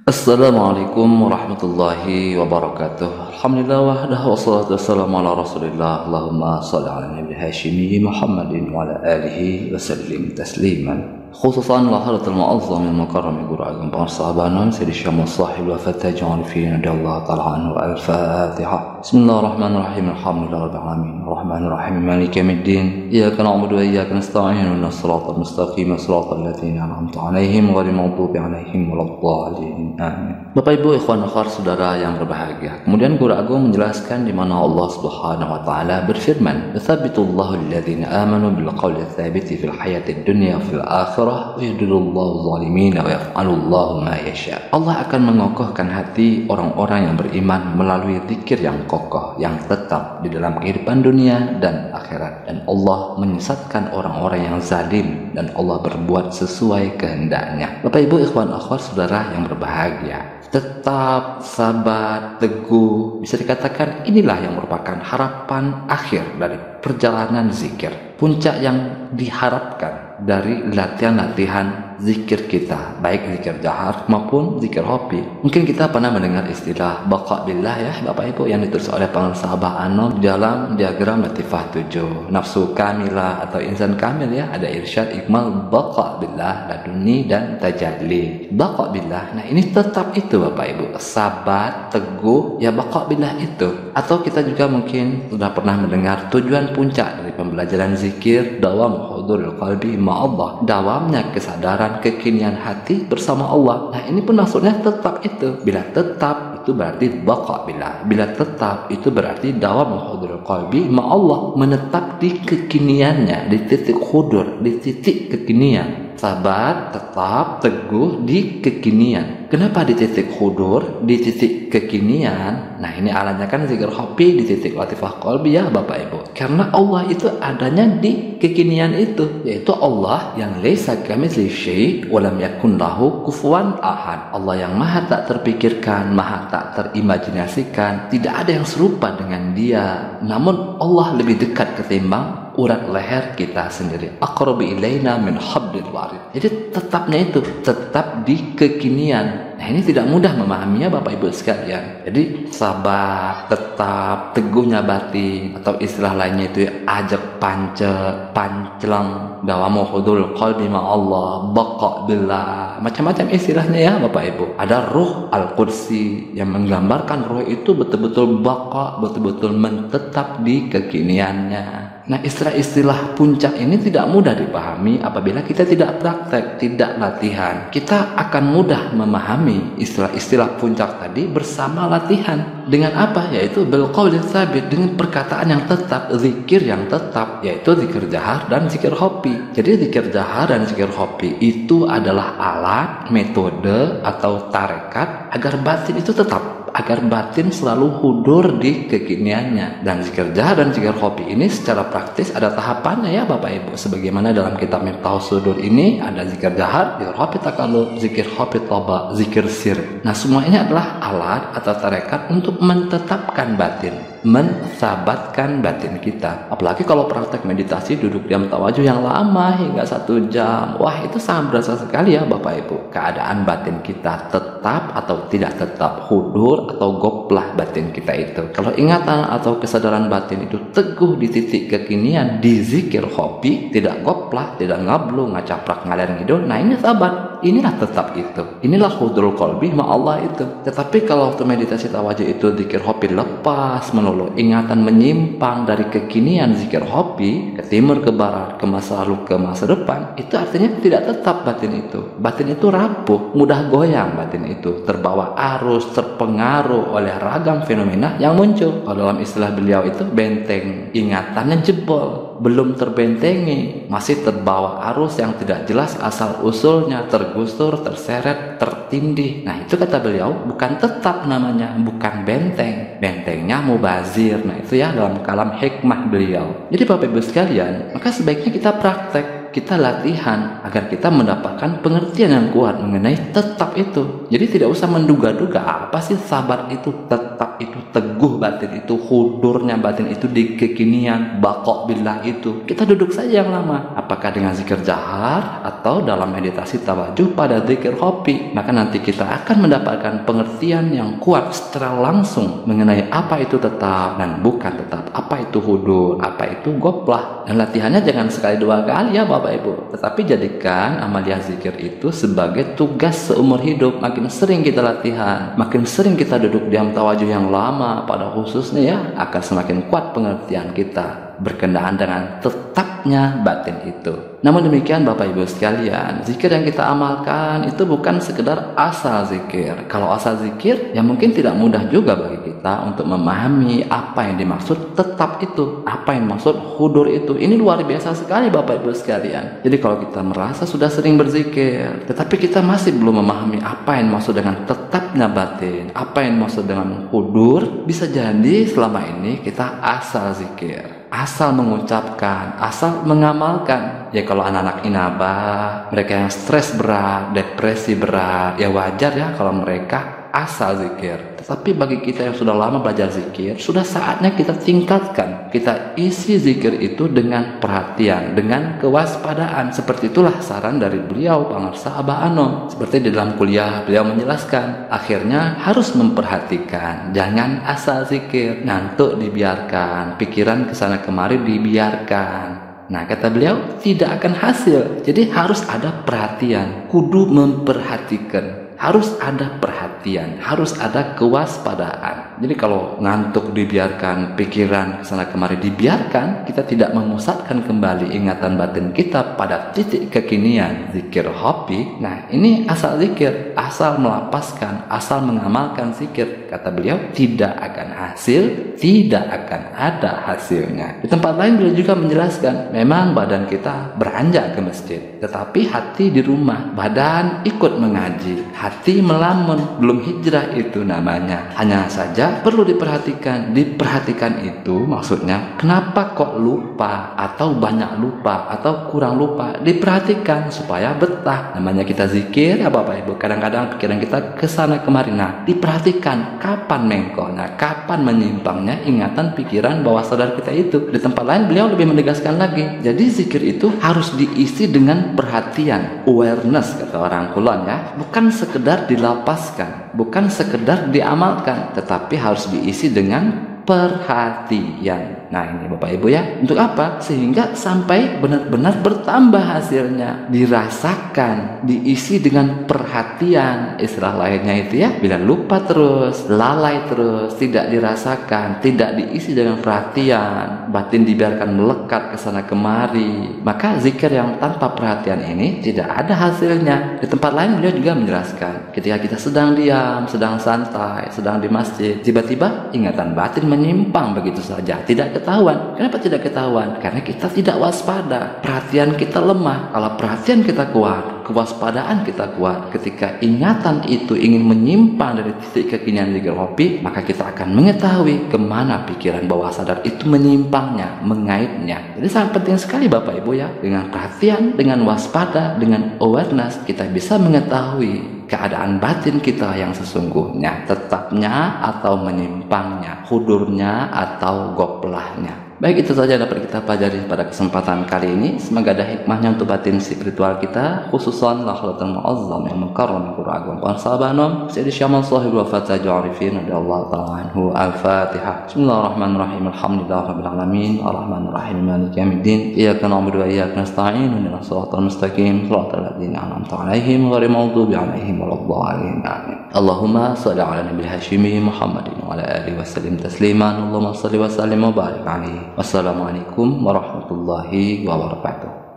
Assalamualaikum warahmatullahi wabarakatuh. Alhamdulillah wahdahu wassalatu wassalamu ala rasulillah. Allahumma salli ala nabi hashimi Muhammadin wa ala alihi wa sallim tasliman. Khususan laharatul mu'azzam al-mukarram guru agam para sahabanan Sayyidi Syamul Sahib wa Fattaj Arifin radhiyallahu ta'ala anhu. Al-Fatiha. Bismillahirrahmanirrahim. Alhamdulillah rabbil alamin. Arrahmanirrahim maliki yaumiddin. Iyyaka na'budu wa iyyaka nasta'in. Ihdinas siratal mustaqim, siratal ladzina an'amta 'alaihim ghairil maghdubi 'alaihim waladdallin. Amin. Bapak Ibu ikhwan akhwat saudara yang berbahagia. Kemudian Guru Agung menjelaskan di mana Allah Subhanahu wa taala berfirman, "Tsabitullahu alladziina aamanu bil qawli tsabiti fil hayatid dunya wa fil akhirah wa yudillullahu dzalimin wa yaf'alullahu ma yasha." Allah akan mengokohkan hati orang-orang yang beriman melalui zikir yang kokoh, yang tetap di dalam kehidupan dunia dan akhirat. Dan Allah menyesatkan orang-orang yang zalim dan Allah berbuat sesuai kehendaknya. Bapak Ibu ikhwan akhwat saudara yang berbahagia, tetap sabar, teguh, bisa dikatakan inilah yang merupakan harapan akhir dari perjalanan zikir. Puncak yang diharapkan dari latihan-latihan zikir kita, baik zikir jahar maupun zikir hobi. Mungkin kita pernah mendengar istilah baqa billah ya Bapak Ibu, yang ditulis oleh pengusaha Anom dalam diagram Latifah 7, nafsu kamilah atau insan kamil ya, ada irsyad ikmal baqa billah, laduni dan tajalli. Baqa billah, nah ini tetap itu Bapak Ibu, sabar, teguh, ya baqa billah itu. Atau kita juga mungkin sudah pernah mendengar tujuan puncak dari pembelajaran zikir, dawam hudurul qalbi ma'allah, dawamnya kesadaran kekinian hati bersama Allah. Nah ini pun maksudnya tetap itu. Bila tetap itu berarti baqa billah. Bila tetap itu berarti dawam hudurul qalbi ma'allah, menetap di kekiniannya, di titik hudur, di titik kekinian. Sabar, tetap, teguh di kekinian. Kenapa di titik hudur, di titik kekinian? Nah ini alanya kan zikir hobi di titik latifah qalbi ya Bapak Ibu. Karena Allah itu adanya di kekinian itu, yaitu Allah yang laisa kamitslihi syai' wa lam yakun lahu kufuwan ahad. Allah yang maha tak terpikirkan, maha tak terimajinasikan, tidak ada yang serupa dengan Dia. Namun Allah lebih dekat ketimbang urat leher kita sendiri. Aqrabu ilaina min hablil warid. Jadi tetapnya itu tetap di kekinian. Nah ini tidak mudah memahaminya Bapak Ibu sekalian. Jadi sabar, tetap, teguhnya batin, atau istilah lainnya itu ajak panceleng, dawamu hudul qalbi ma'allah, baqa billah, macam-macam istilahnya ya Bapak Ibu. Ada ruh al-qudsi yang menggambarkan ruh itu betul-betul baqa, betul-betul menetap di kekiniannya. Nah istilah-istilah puncak ini tidak mudah dipahami apabila kita tidak praktek, tidak latihan. Kita akan mudah memahami istilah-istilah puncak tadi bersama latihan. Dengan apa? Yaitu bil qaulin tsabit, dengan perkataan yang tetap, zikir yang tetap, yaitu zikir jahar dan zikir hobi. Jadi zikir jahar dan zikir hobi itu adalah alat, metode atau tarekat agar batin itu tetap, agar batin selalu hudur di kekiniannya. Dan zikir jahar dan zikir hobi ini secara praktis ada tahapannya ya Bapak Ibu. Sebagaimana dalam kitab Miftahus Sudur ini ada zikir jahar, zikir hobi takallum, zikir hobi toba, zikir sir. Nah semua ini adalah alat atau tarekat untuk menetapkan batin, mensabatkan batin kita. Apalagi kalau praktek meditasi duduk diam tawajuh yang lama hingga 1 jam, wah itu sangat berasa sekali ya Bapak Ibu. Keadaan batin kita tetap atau tidak tetap, hudur atau goplah batin kita itu. Kalau ingatan atau kesadaran batin itu teguh di titik kekinian di zikir hobi, tidak goplah, tidak ngablu, ngacaprak ngalir ngidul, nah ini sabat, inilah tetap itu, inilah hudurul qalbi ma Allah itu. Tetapi kalau waktu meditasi tawajuh itu zikir hobi lepas melulu, ingatan menyimpang dari kekinian zikir hobi ke timur, ke barat, ke masa lalu, ke masa depan, itu artinya tidak tetap batin itu. Batin itu rapuh, mudah goyang batin itu, terbawa arus, terpengaruh oleh ragam fenomena yang muncul. Kalau dalam istilah beliau itu benteng ingatannya jebol, belum terbentengi, masih terbawa arus yang tidak jelas asal usulnya, tergusur, terseret, tertindih. Nah itu kata beliau bukan tetap namanya, bukan benteng, bentengnya mubazir. Nah itu ya dalam kalam hikmah beliau. Jadi Bapak Ibu sekalian, maka sebaiknya kita praktek, kita latihan agar kita mendapatkan pengertian yang kuat mengenai tetap itu. Jadi tidak usah menduga-duga apa sih sabar itu, tetap itu, teguh teguh batin itu, hudurnya batin itu di kekinian, baqo billah itu, kita duduk saja yang lama. Apakah dengan zikir jahar atau dalam meditasi tawajuh pada zikir hobi, maka nanti kita akan mendapatkan pengertian yang kuat secara langsung mengenai apa itu tetap dan bukan tetap, apa itu hudur, apa itu goplah. Dan latihannya jangan sekali dua kali ya Bapak Ibu, tetapi jadikan amalia zikir itu sebagai tugas seumur hidup. Makin sering kita latihan, makin sering kita duduk diam tawajuh yang lama pada khususnya ya, akan semakin kuat pengertian kita berkenaan dengan tetapnya batin itu. Namun demikian Bapak Ibu sekalian, zikir yang kita amalkan itu bukan sekedar asal zikir. Kalau asal zikir, ya mungkin tidak mudah juga bagi kita untuk memahami apa yang dimaksud tetap itu, apa yang dimaksud hudur itu. Ini luar biasa sekali Bapak Ibu sekalian. Jadi kalau kita merasa sudah sering berzikir, tetapi kita masih belum memahami apa yang dimaksud dengan tetapnya batin, apa yang dimaksud dengan hudur, bisa jadi selama ini kita asal zikir, asal mengucapkan, asal mengamalkan. Ya kalau anak-anak inabah, mereka yang stres berat, depresi berat, ya wajar ya kalau mereka asal zikir. Tetapi bagi kita yang sudah lama belajar zikir, sudah saatnya kita tingkatkan, kita isi zikir itu dengan perhatian, dengan kewaspadaan. Seperti itulah saran dari beliau Pangarsa Abah Anom. Seperti di dalam kuliah beliau menjelaskan, akhirnya harus memperhatikan, jangan asal zikir, ngantuk dibiarkan, pikiran kesana kemari dibiarkan. Nah kata beliau tidak akan hasil. Jadi harus ada perhatian, kudu memperhatikan, harus ada perhatian, harus ada kewaspadaan. Jadi kalau ngantuk dibiarkan, pikiran kesana kemari dibiarkan, kita tidak memusatkan kembali ingatan batin kita pada titik kekinian zikir hobi. Nah ini asal zikir, asal melapaskan, asal mengamalkan zikir. Kata beliau tidak akan hasil, tidak akan ada hasilnya. Di tempat lain beliau juga menjelaskan, memang badan kita beranjak ke masjid, tetapi hati di rumah, badan ikut mengaji, hati melamun, belum hijrah itu namanya. Hanya saja perlu diperhatikan. Diperhatikan itu maksudnya kenapa kok lupa atau banyak lupa atau kurang lupa. Diperhatikan supaya betah. Namanya kita zikir ya Bapak Ibu, kadang-kadang pikiran kita kesana kemari. Nah diperhatikan kapan mengkohnya, kapan menyimpangnya ingatan pikiran bawah sadar kita itu. Di tempat lain beliau lebih menegaskan lagi, jadi zikir itu harus diisi dengan perhatian, awareness kata orang Kulon ya, bukan sekedar dilapaskan, bukan sekedar diamalkan, tetapi harus diisi dengan perhatian. Nah ini Bapak Ibu ya, untuk apa? Sehingga sampai benar-benar bertambah hasilnya, dirasakan, diisi dengan perhatian. Istilah lainnya itu ya, bila lupa terus, lalai terus, tidak dirasakan, tidak diisi dengan perhatian, batin dibiarkan melekat kesana kemari, maka zikir yang tanpa perhatian ini tidak ada hasilnya. Di tempat lain beliau juga menjelaskan, ketika kita sedang diam, sedang santai, sedang di masjid, tiba-tiba ingatan batin menyimpang begitu saja, tidak ketahuan. Kenapa tidak ketahuan? Karena kita tidak waspada, perhatian kita lemah. Kalau perhatian kita kuat, kewaspadaan kita kuat, ketika ingatan itu ingin menyimpang dari titik kekinian zikir hobi, maka kita akan mengetahui kemana pikiran bawah sadar itu menyimpangnya, mengaitnya. Jadi sangat penting sekali Bapak Ibu ya, dengan perhatian, dengan waspada, dengan awareness, kita bisa mengetahui keadaan batin kita yang sesungguhnya, tetapnya atau menyimpangnya, hudurnya atau goplahnya. Baik, itu saja dapat kita pelajari pada kesempatan kali ini. Semoga ada hikmahnya untuk batin spiritual kita, khususan lahlatul mu'azzam yang mukarram Qur'an wa sahabanom Sayyidi Syamal Sahibul Fatah Ja'arifin radhiyallahu ta'ala anhu. Al-Fatihah. Bismillahirrahmanirrahim. Alhamdulillahirabbil alamin. Arrahmanirrahim. Maliki yaumiddin. Iyyaka na'budu wa iyyaka nasta'in. Ihdinas siratal mustaqim. Shiratal ladzina an'amta 'alaihim ghairil maghdubi 'alaihim waladdallin. Amin. Allahumma shalli 'ala nabiyil hashimi Muhammadin wa 'ala alihi wa sallim tasliman. Allahumma shalli wa sallim wa barik 'alaihi. Wassalamualaikum warahmatullahi wabarakatuh.